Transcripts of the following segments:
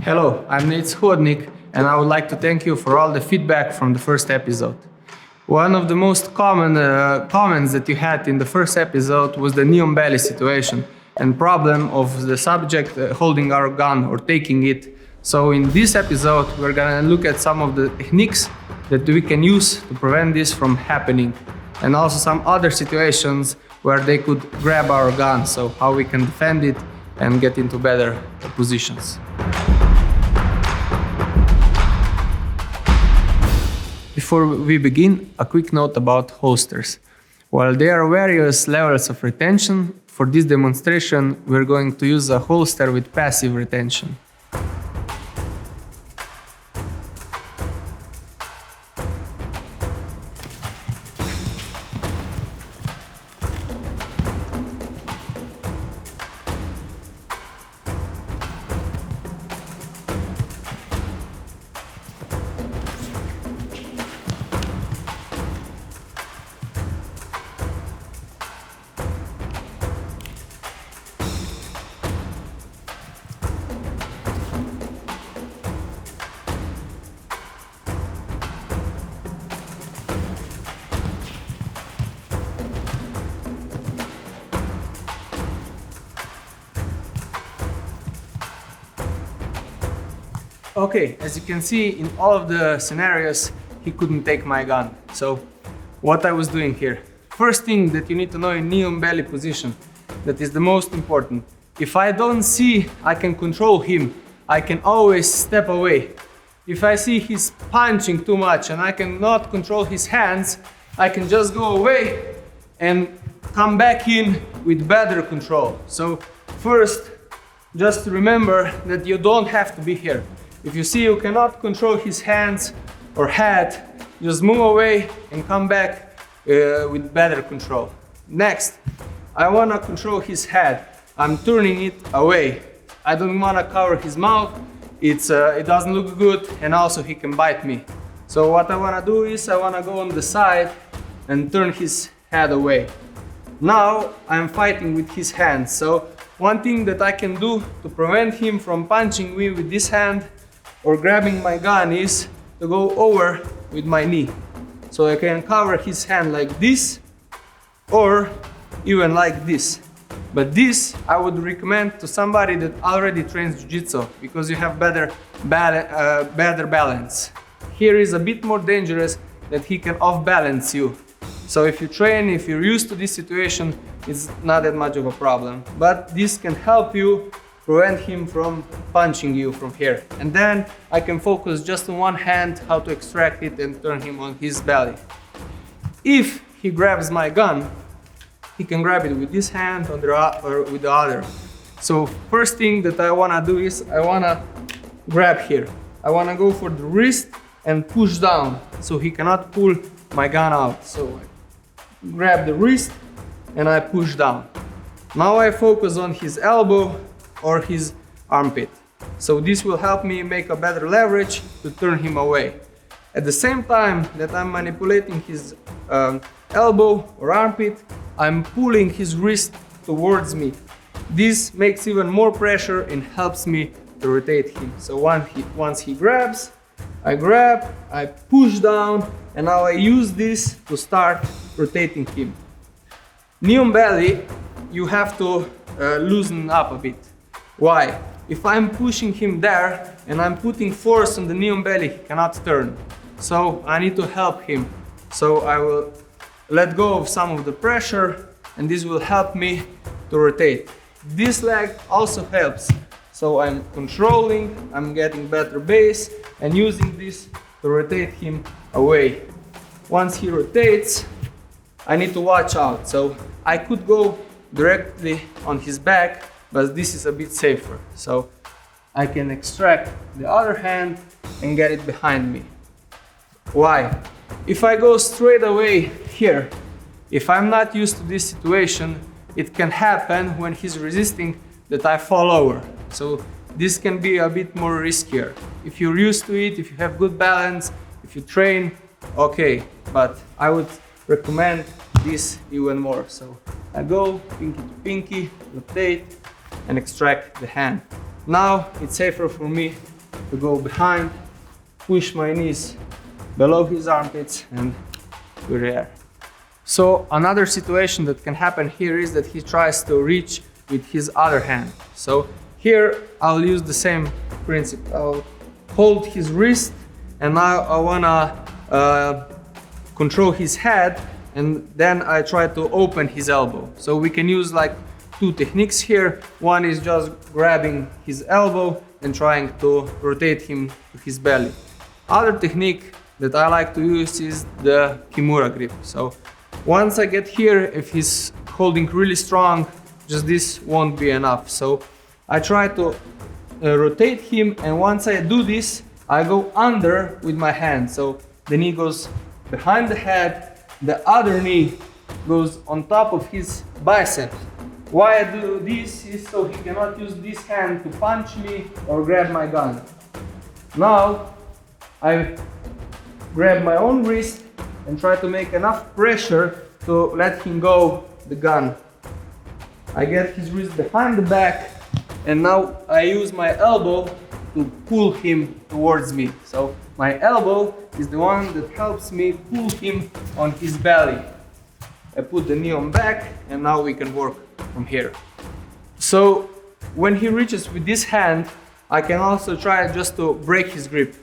Hello, I'm Nejc Hodnik, and I would like to thank you for all the feedback from the first episode. One of the most common comments that you had in the first episode was the knee on belly situation and problem of the subject holding our gun or taking it. So in this episode, we're gonna look at some of the techniques that we can use to prevent this from happening, and also some other situations where they could grab our gun, so how we can defend it and get into better positions. Before we begin, a quick note about holsters. While there are various levels of retention, for this demonstration we're going to use a holster with passive retention. Okay, as you can see, in all of the scenarios, he couldn't take my gun. So, what I was doing here. First thing that you need to know in knee on belly position, that is the most important. If I don't see I can control him, I can always step away. If I see he's punching too much and I cannot control his hands, I can just go away and come back in with better control. So, first, just remember that you don't have to be here. If you see you cannot control his hands or head, just move away and come back with better control. Next, I want to control his head. I'm turning it away. I don't want to cover his mouth. It doesn't look good, and also he can bite me. So what I want to do is I want to go on the side and turn his head away. Now I'm fighting with his hands. So one thing that I can do to prevent him from punching me with this hand or grabbing my gun is to go over with my knee. So I can cover his hand like this or even like this. But this I would recommend to somebody that already trains Jiu-Jitsu because you have better balance. Here is a bit more dangerous that he can off-balance you. So if you train, if you're used to this situation, it's not that much of a problem. But this can help you prevent him from punching you from here. And then I can focus just on one hand how to extract it and turn him on his belly. If he grabs my gun, he can grab it with this hand or with the other. So first thing that I wanna do is I wanna grab here. I wanna go for the wrist and push down so he cannot pull my gun out. So I grab the wrist and I push down. Now I focus on his elbow or his armpit. So this will help me make a better leverage to turn him away. At the same time that I'm manipulating his elbow or armpit, I'm pulling his wrist towards me. This makes even more pressure and helps me to rotate him. So once he grabs, I grab, I push down, and now I use this to start rotating him. Knee on belly, you have to loosen up a bit. Why? If I'm pushing him there and I'm putting force on the knee on belly, he cannot turn. So I need to help him. So I will let go of some of the pressure and this will help me to rotate. This leg also helps. So I'm controlling, I'm getting better base and using this to rotate him away. Once he rotates, I need to watch out. So I could go directly on his back, but this is a bit safer. So I can extract the other hand and get it behind me. Why? If I go straight away here, if I'm not used to this situation, it can happen when he's resisting that I fall over. So this can be a bit more riskier. If you're used to it, if you have good balance, if you train, okay, but I would recommend this even more. So I go pinky to pinky, rotate, and extract the hand. Now it's safer for me to go behind, push my knees below his armpits, and we're there. So another situation that can happen here is that he tries to reach with his other hand. So here I'll use the same principle. I'll hold his wrist, and now I wanna control his head, and then I try to open his elbow. So we can use like two techniques here. One is just grabbing his elbow and trying to rotate him to his belly. Other technique that I like to use is the Kimura grip. So once I get here, if he's holding really strong, just this won't be enough. So I try to rotate him, and once I do this, I go under with my hand. So the knee goes behind the head, the other knee goes on top of his biceps. Why I do this is so he cannot use this hand to punch me or grab my gun. Now I grab my own wrist and try to make enough pressure to let him go the gun. I get his wrist behind the back, and now I use my elbow to pull him towards me. So my elbow is the one that helps me pull him on his belly. I put the knee on back, and now we can work from here. So when he reaches with this hand, I can also try just to break his grip.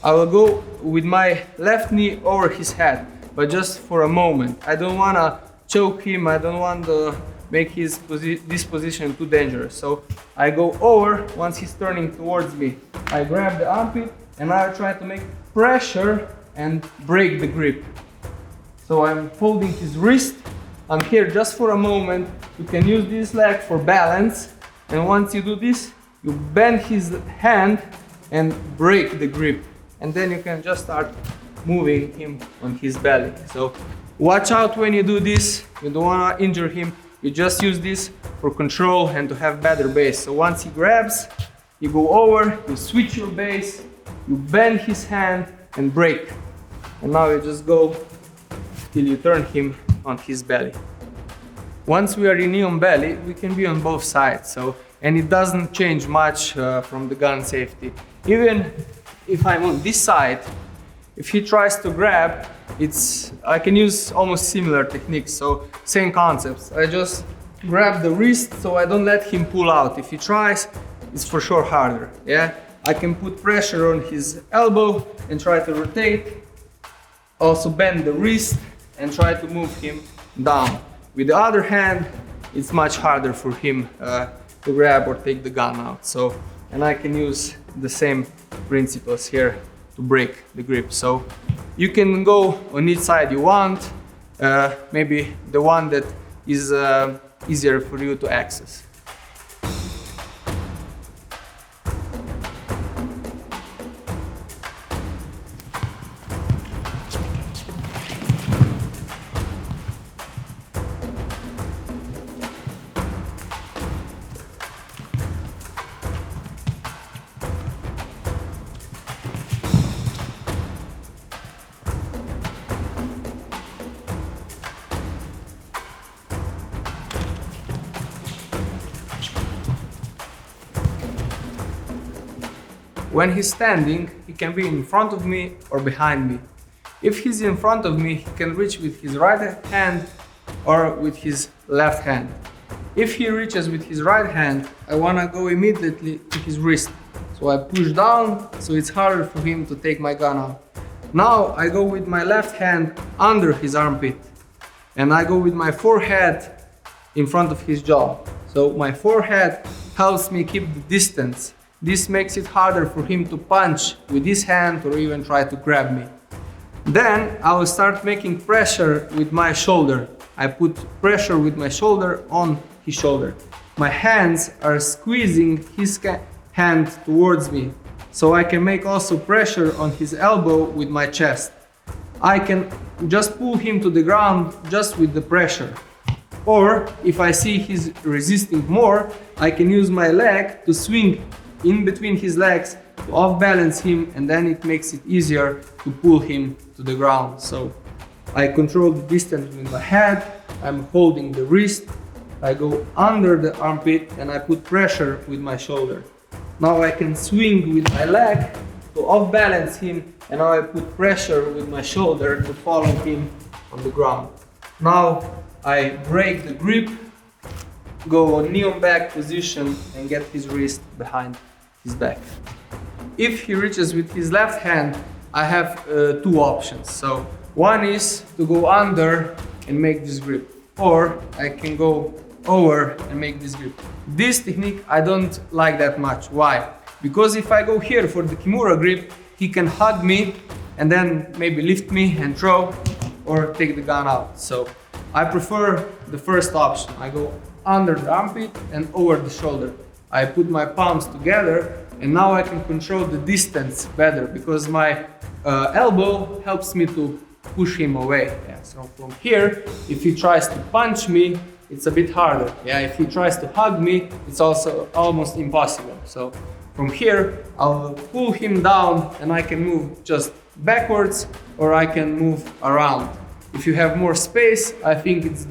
I will go with my left knee over his head, but just for a moment. I don't want to choke him, I don't want to make this position too dangerous. So I go over, once he's turning towards me, I grab the armpit and I try to make pressure and break the grip. So I'm holding his wrist, I'm here just for a moment. You can use this leg for balance, and once you do this, you bend his hand and break the grip, and then you can just start moving him on his belly. So watch out when you do this, you don't want to injure him, you just use this for control and to have better base. So once he grabs, you go over, you switch your base, you bend his hand and break. And now you just go till you turn him on his belly. Once we are in knee on belly, we can be on both sides, and it doesn't change much from the gun safety. Even if I'm on this side, if he tries to grab, I can use almost similar techniques, so same concepts. I just grab the wrist so I don't let him pull out. If he tries, it's for sure harder. Yeah, I can put pressure on his elbow and try to rotate. Also bend the wrist and try to move him down. With the other hand, it's much harder for him to grab or take the gun out. So, and I can use the same principles here to break the grip. So you can go on each side you want, maybe the one that is easier for you to access. When he's standing, he can be in front of me or behind me. If he's in front of me, he can reach with his right hand or with his left hand. If he reaches with his right hand, I want to go immediately to his wrist. So I push down, so it's harder for him to take my gun out. Now I go with my left hand under his armpit, and I go with my forehead in front of his jaw. So my forehead helps me keep the distance. This makes it harder for him to punch with his hand or even try to grab me. Then I will start making pressure with my shoulder. I put pressure with my shoulder on his shoulder. My hands are squeezing his hand towards me, so I can make also pressure on his elbow with my chest. I can just pull him to the ground just with the pressure. Or if I see he's resisting more, I can use my leg to swing in between his legs to off balance him, and then it makes it easier to pull him to the ground. So I control the distance with my head, I'm holding the wrist, I go under the armpit and I put pressure with my shoulder. Now I can swing with my leg to off balance him, and now I put pressure with my shoulder to follow him on the ground. Now I break the grip, go on knee on back position and get his wrist behind his back. If he reaches with his left hand, I have two options. So one is to go under and make this grip, or I can go over and make this grip. This technique I don't like that much. Why? Because if I go here for the Kimura grip, he can hug me and then maybe lift me and throw or take the gun out. So I prefer the first option. I go under the armpit and over the shoulder. I put my palms together and now I can control the distance better because my elbow helps me to push him away. Yeah, so from here, if he tries to punch me, it's a bit harder. Yeah, if he tries to hug me, it's also almost impossible. So from here, I'll pull him down and I can move just backwards or I can move around. If you have more space, I think it's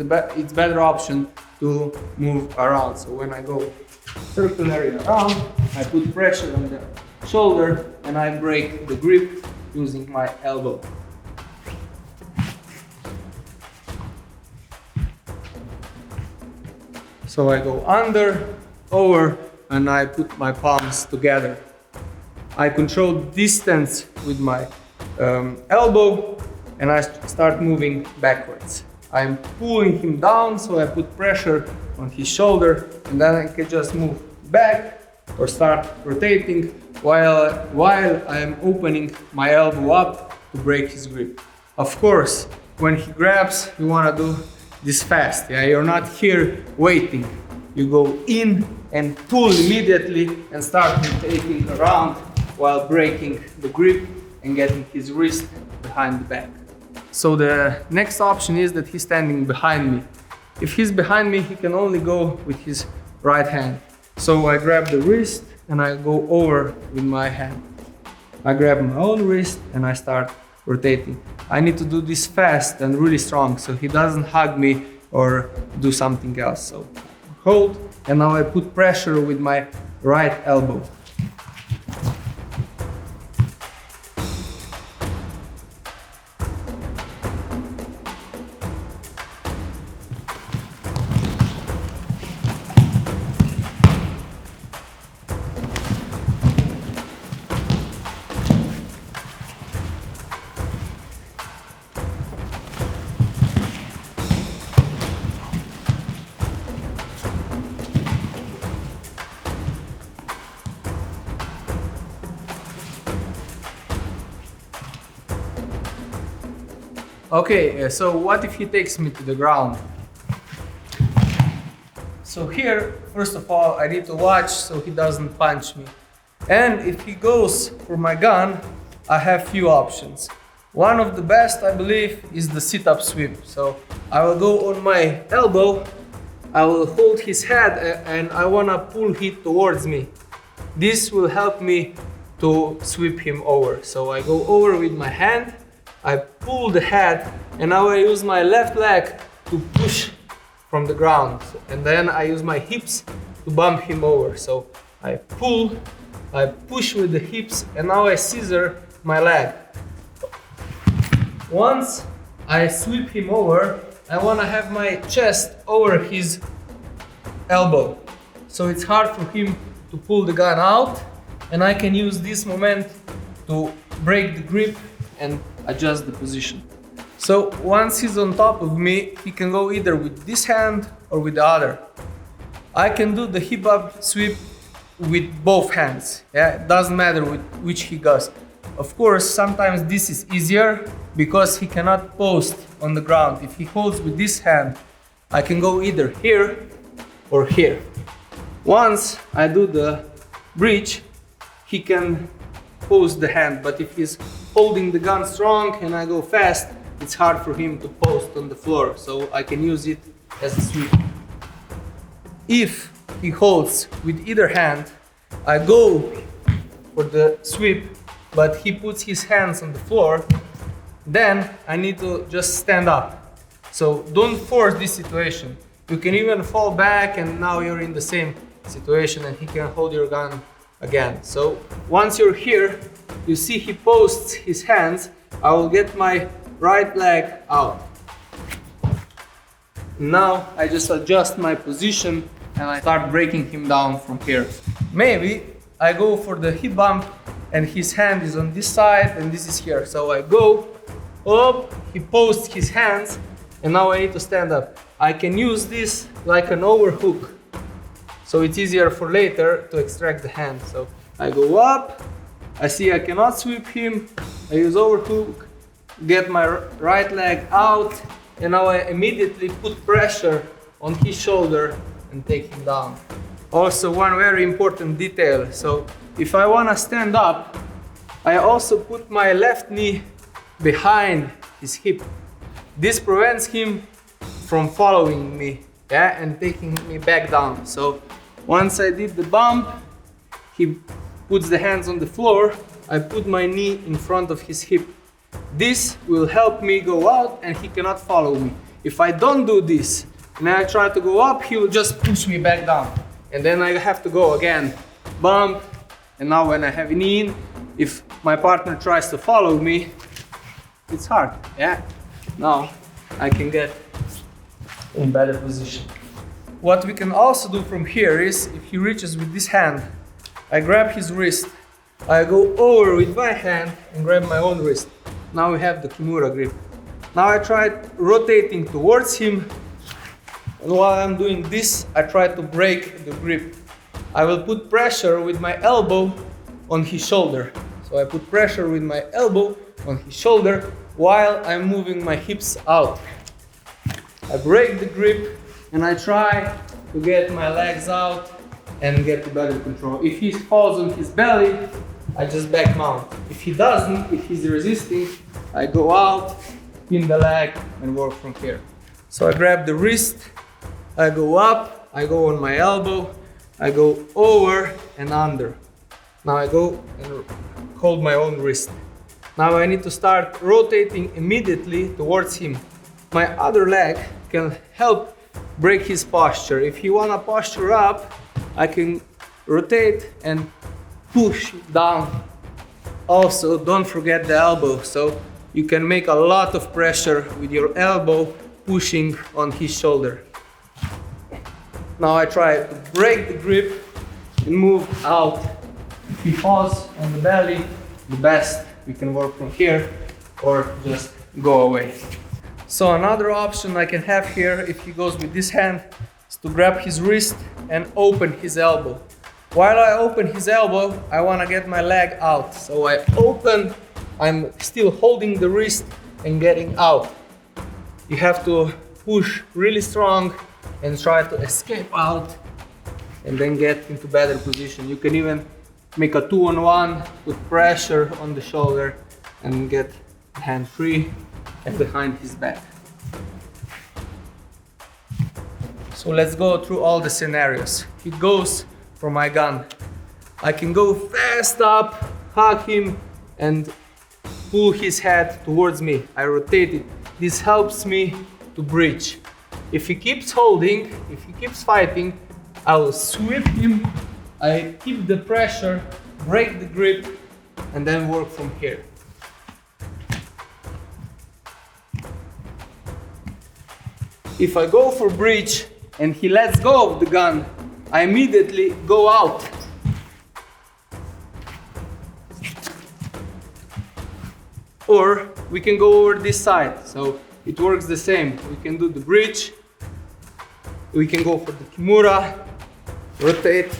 better option to move around. So when I go circularly around, I put pressure on the shoulder and I break the grip using my elbow. So I go under, over, and I put my palms together. I control distance with my elbow and I start moving backwards. I'm pulling him down, so I put pressure on his shoulder and then I can just move back or start rotating while I'm opening my elbow up to break his grip. Of course, when he grabs, you want to do this fast. Yeah, you're not here waiting. You go in and pull immediately and start rotating around while breaking the grip and getting his wrist behind the back. So the next option is that he's standing behind me. If he's behind me, he can only go with his right hand. So I grab the wrist and I go over with my hand. I grab my own wrist and I start rotating. I need to do this fast and really strong so he doesn't hug me or do something else. So hold, and now I put pressure with my right elbow. Okay, so what if he takes me to the ground? So here, first of all, I need to watch so he doesn't punch me. And if he goes for my gun, I have few options. One of the best, I believe, is the sit-up sweep. So I will go on my elbow, I will hold his head and I want to pull him towards me. This will help me to sweep him over. So I go over with my hand, I pull the head, and now I use my left leg to push from the ground. And then I use my hips to bump him over. So I pull, I push with the hips, and now I scissor my leg. Once I sweep him over, I want to have my chest over his elbow. So it's hard for him to pull the gun out, and I can use this moment to break the grip and adjust the position. So once he's on top of me, he can go either with this hand or with the other. I can do the hip up sweep with both hands. Yeah, it doesn't matter with which he goes. Of course, sometimes this is easier because he cannot post on the ground. If he holds with this hand, I can go either here or here. Once I do the bridge, he can post the hand, but if he's holding the gun strong and I go fast, it's hard for him to post on the floor, so I can use it as a sweep. If he holds with either hand, I go for the sweep, but he puts his hands on the floor, then I need to just stand up. So don't force this situation. You can even fall back and now you're in the same situation and he can hold your gun again. So once you're here, you see he posts his hands. I will get my right leg out. Now I just adjust my position and I start breaking him down from here. Maybe I go for the hip bump and his hand is on this side and this is here. So I go up, he posts his hands, and now I need to stand up. I can use this like an overhook, so it's easier for later to extract the hand. So I go up, I see I cannot sweep him, I use overhook, get my right leg out, and now I immediately put pressure on his shoulder and take him down. Also, one very important detail. So if I want to stand up, I also put my left knee behind his hip. This prevents him from following me, yeah, and taking me back down. So once I did the bump, he puts the hands on the floor, I put my knee in front of his hip. This will help me go out and he cannot follow me. If I don't do this and I try to go up, he will just push me back down. And then I have to go again, bump, and now when I have a knee in, if my partner tries to follow me, it's hard, yeah? Now I can get in better position. What we can also do from here is, if he reaches with this hand, I grab his wrist, I go over with my hand and grab my own wrist. Now we have the Kimura grip. Now I try rotating towards him, and while I'm doing this, I try to break the grip. I will put pressure with my elbow on his shoulder. So I put pressure with my elbow on his shoulder while I'm moving my hips out. I break the grip and I try to get my legs out and get to better control. If he falls on his belly, I just back mount. If he doesn't, if he's resisting, I go out, pin the leg and work from here. So I grab the wrist, I go up, I go on my elbow, I go over and under. Now I go and hold my own wrist. Now I need to start rotating immediately towards him. My other leg can help break his posture. If he wanna posture up, I can rotate and push down. Also, don't forget the elbow. So you can make a lot of pressure with your elbow pushing on his shoulder. Now I try to break the grip and move out. If he falls on the belly, the best we can work from here or just go away. So another option I can have here, if he goes with this hand, is to grab his wrist and open his elbow. While I open his elbow, I want to get my leg out. So I open, I'm still holding the wrist and getting out. You have to push really strong and try to escape out and then get into better position. You can even make a 2-on-1, put pressure on the shoulder and get the hand free and behind his back. So let's go through all the scenarios. He goes for my gun. I can go fast up, hug him and pull his head towards me. I rotate it. This helps me to breach. If he keeps holding, if he keeps fighting, I will sweep him, I keep the pressure, break the grip, and then work from here. If I go for breach and he lets go of the gun, I immediately go out. Or we can go over this side, so it works the same. We can do the breach, we can go for the Kimura, rotate,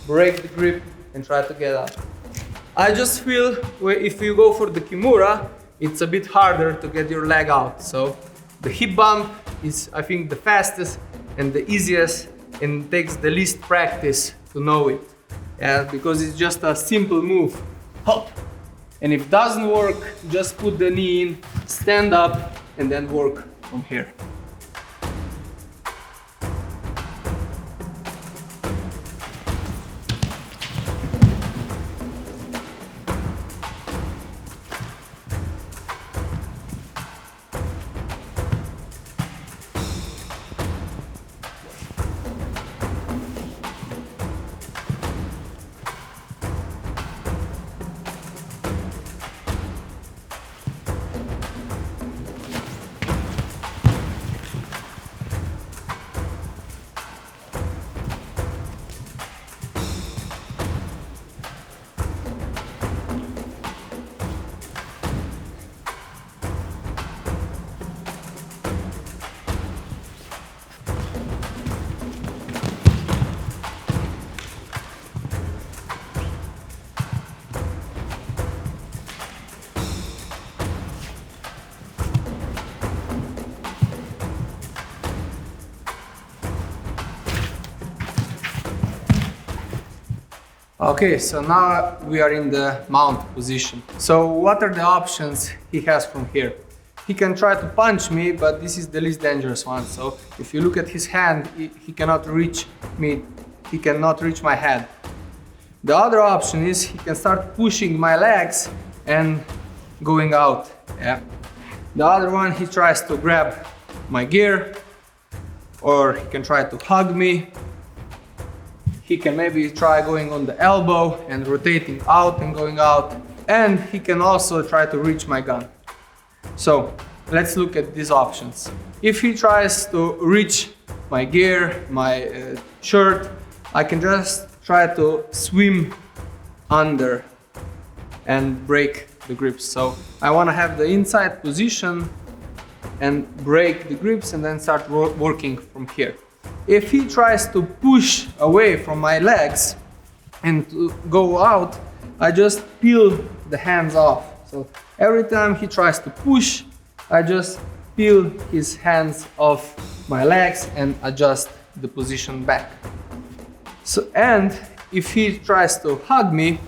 break the grip, and try to get out. I just feel if you go for the Kimura, it's a bit harder to get your leg out. So the hip bump is, I think, the fastest and the easiest and takes the least practice to know it. Yeah, because it's just a simple move. Hop. And if it doesn't work, just put the knee in, stand up, and then work from here. Okay, so now we are in the mount position. So what are the options he has from here? He can try to punch me, but this is the least dangerous one. So if you look at his hand, he cannot reach me, he cannot reach my head. The other option is he can start pushing my legs and going out. Yeah. The other one, he tries to grab my gear, or he can try to hug me. He can maybe try going on the elbow and rotating out and going out. And he can also try to reach my gun. So let's look at these options. If he tries to reach my gear, my shirt, I can just try to swim under and break the grips. So I want to have the inside position and break the grips and then start working from here. If he tries to push away from my legs and to go out, I just peel the hands off. So every time he tries to push, I just peel his hands off my legs and adjust the position back. So, and if he tries to hug me,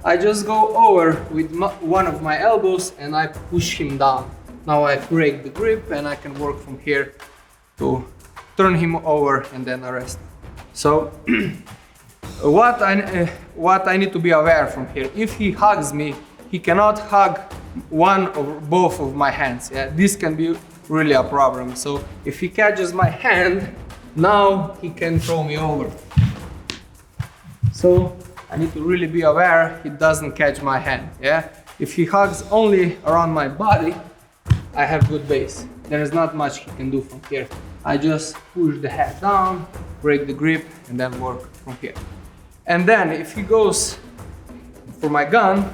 I just go over with one of my elbows and I push him down. Now I break the grip and I can work from here to turn him over and then arrest. So what I need to be aware from here, if he hugs me, he cannot hug one or both of my hands. Yeah, this can be really a problem. So if he catches my hand, now he can throw me over. So I need to really be aware he doesn't catch my hand. Yeah, if he hugs only around my body, I have good base. There is not much he can do from here. I just push the head down, break the grip, and then work from here. And then if he goes for my gun,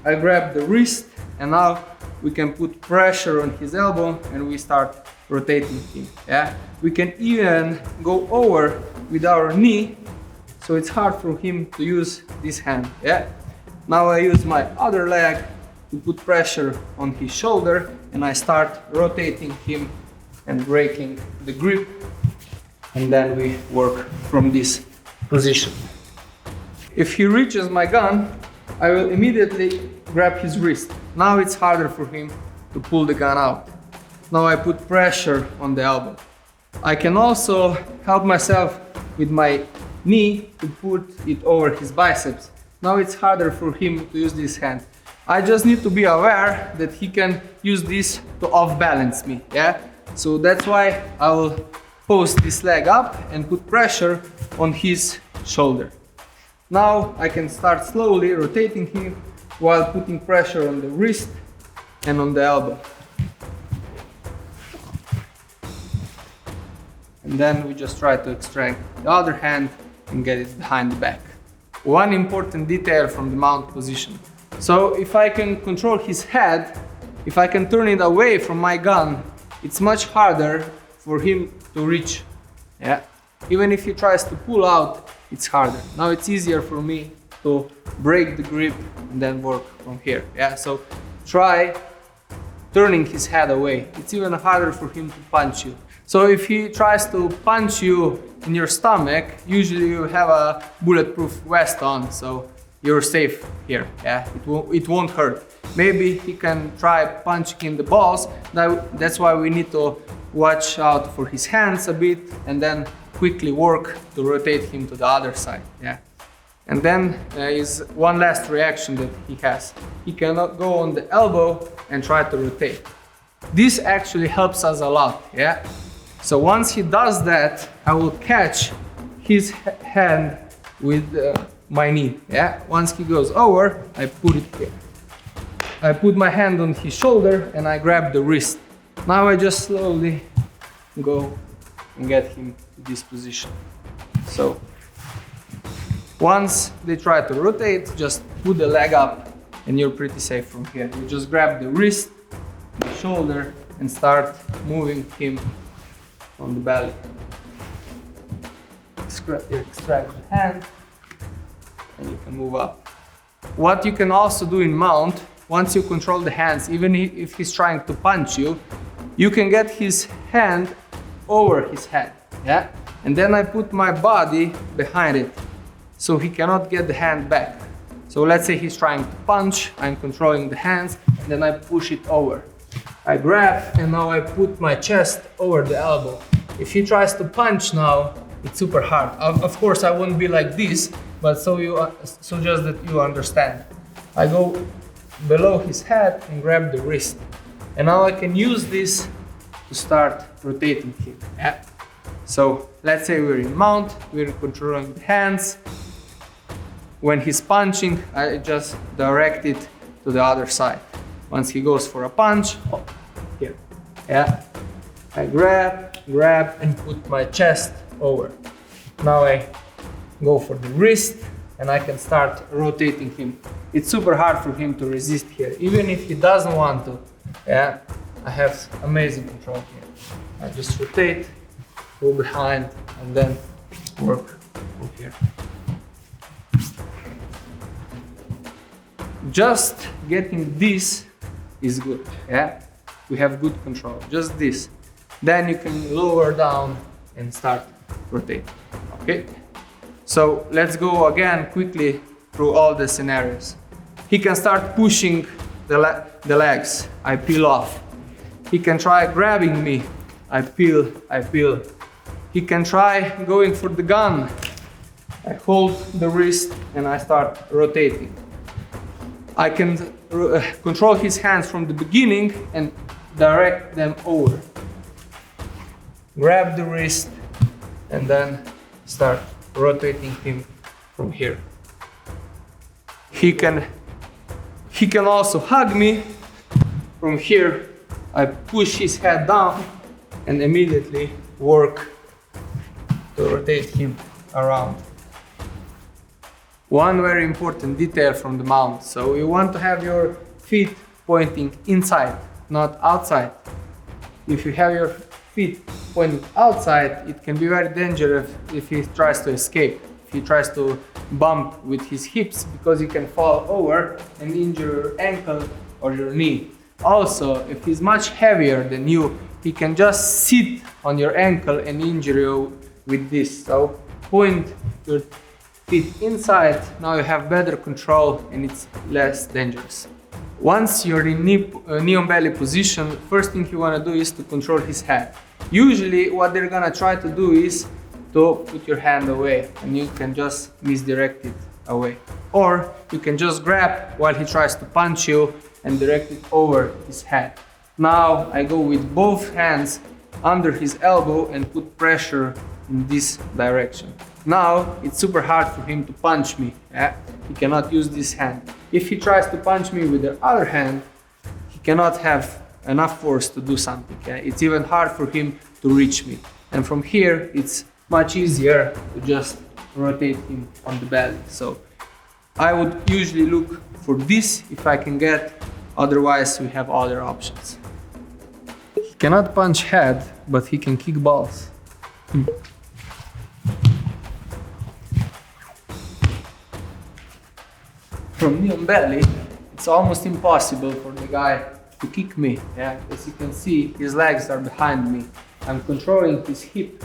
I grab the wrist, and now we can put pressure on his elbow and we start rotating him. Yeah, we can even go over with our knee, so it's hard for him to use this hand. Yeah, now I use my other leg to put pressure on his shoulder and I start rotating him and breaking the grip, and then we work from this position. If he reaches my gun, I will immediately grab his wrist. Now it's harder for him to pull the gun out. Now I put pressure on the elbow. I can also help myself with my knee to put it over his biceps. Now it's harder for him to use this hand. I just need to be aware that he can use this to off-balance me. Yeah. So that's why I will post this leg up and put pressure on his shoulder. Now I can start slowly rotating him while putting pressure on the wrist and on the elbow. And then we just try to extract the other hand and get it behind the back. One important detail from the mount position. So if I can control his head, if I can turn it away from my gun, it's much harder for him to reach. Yeah. Even if he tries to pull out, it's harder. Now it's easier for me to break the grip and then work from here. Yeah. So try turning his head away. It's even harder for him to punch you. So if he tries to punch you in your stomach, usually you have a bulletproof vest on, so you're safe here. Yeah. It won't hurt. Maybe he can try punching in the balls. That's why we need to watch out for his hands a bit and then quickly work to rotate him to the other side. Yeah. And then is one last reaction that he has. He cannot go on the elbow and try to rotate. This actually helps us a lot. Yeah. So once he does that, I will catch his hand with my knee. Yeah. Once he goes over, I put it here. I put my hand on his shoulder and I grab the wrist. Now I just slowly go and get him to this position. So once they try to rotate, just put the leg up and you're pretty safe from here. You just grab the wrist, the shoulder, and start moving him on the belly. Extract the hand and you can move up. What you can also do in mount, once you control the hands, even if he's trying to punch you, you can get his hand over his head. Yeah? And then I put my body behind it. so he cannot get the hand back. So let's say he's trying to punch, I'm controlling the hands, and then I push it over. I grab, and now I put my chest over the elbow. If he tries to punch now, it's super hard. Of course, I won't be like this, but so just that you understand. I go below his head and grab the wrist. And now I can use this to start rotating him. Yeah. So let's say we're in mount, we're controlling the hands. When he's punching, I just direct it to the other side. Once he goes for a punch, here. Yeah. I grab, and put my chest over. Now I go for the wrist, and I can start rotating him. It's super hard for him to resist here, even if he doesn't want to. Yeah, I have amazing control here. I just rotate, go behind, and then work from here. Just getting this is good. Yeah, we have good control. Just this. Then you can lower down and start rotating. Okay. So let's go again quickly through all the scenarios. He can start pushing the legs. I peel off. He can try grabbing me. I peel. He can try going for the gun. I hold the wrist and I start rotating. I can control his hands from the beginning and direct them over. Grab the wrist and then start rotating him from here. He can also hug me. From here, I push his head down and immediately work to rotate him around. One very important detail from the mount. So you want to have your feet pointing inside, not outside. If you have your feet pointing outside, it can be very dangerous if he tries to escape. If he tries to bump with his hips, because you can fall over and injure your ankle or your knee. Also, if he's much heavier than you, he can just sit on your ankle and injure you with this. So point your feet inside, now you have better control and it's less dangerous. Once you're in knee on belly position, first thing you want to do is to control his head. Usually what they're gonna try to do is to put your hand away, and you can just misdirect it away. Or you can just grab while he tries to punch you and direct it over his head. Now I go with both hands under his elbow and put pressure in this direction. Now it's super hard for him to punch me. Yeah? He cannot use this hand. If he tries to punch me with the other hand, he cannot have enough force to do something. Yeah? It's even hard for him to reach me. And from here, it's much easier to just rotate him on the belly. So I would usually look for this if I can get, otherwise we have other options. He cannot punch head, but he can kick balls. From knee on belly, it's almost impossible for the guy to kick me. Yeah? As you can see, his legs are behind me. I'm controlling his hip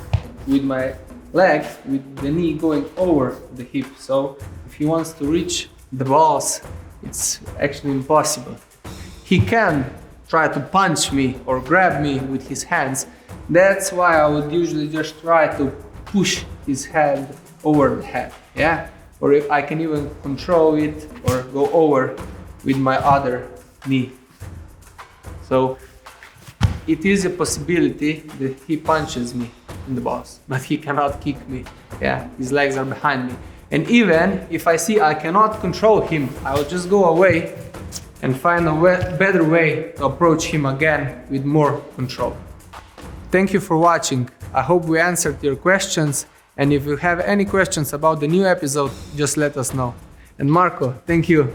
with my leg, with the knee going over the hip. So if he wants to reach the balls, it's actually impossible. He can try to punch me or grab me with his hands. That's why I would usually just try to push his head over the head. Yeah? Or if I can even control it or go over with my other knee. So it is a possibility that he punches me in the balls, but he cannot kick me. Yeah, his legs are behind me. And even if I see I cannot control him, I will just go away and find a better way to approach him again with more control. Thank you for watching. I hope we answered your questions. And if you have any questions about the new episode, just let us know. And Marco, thank you.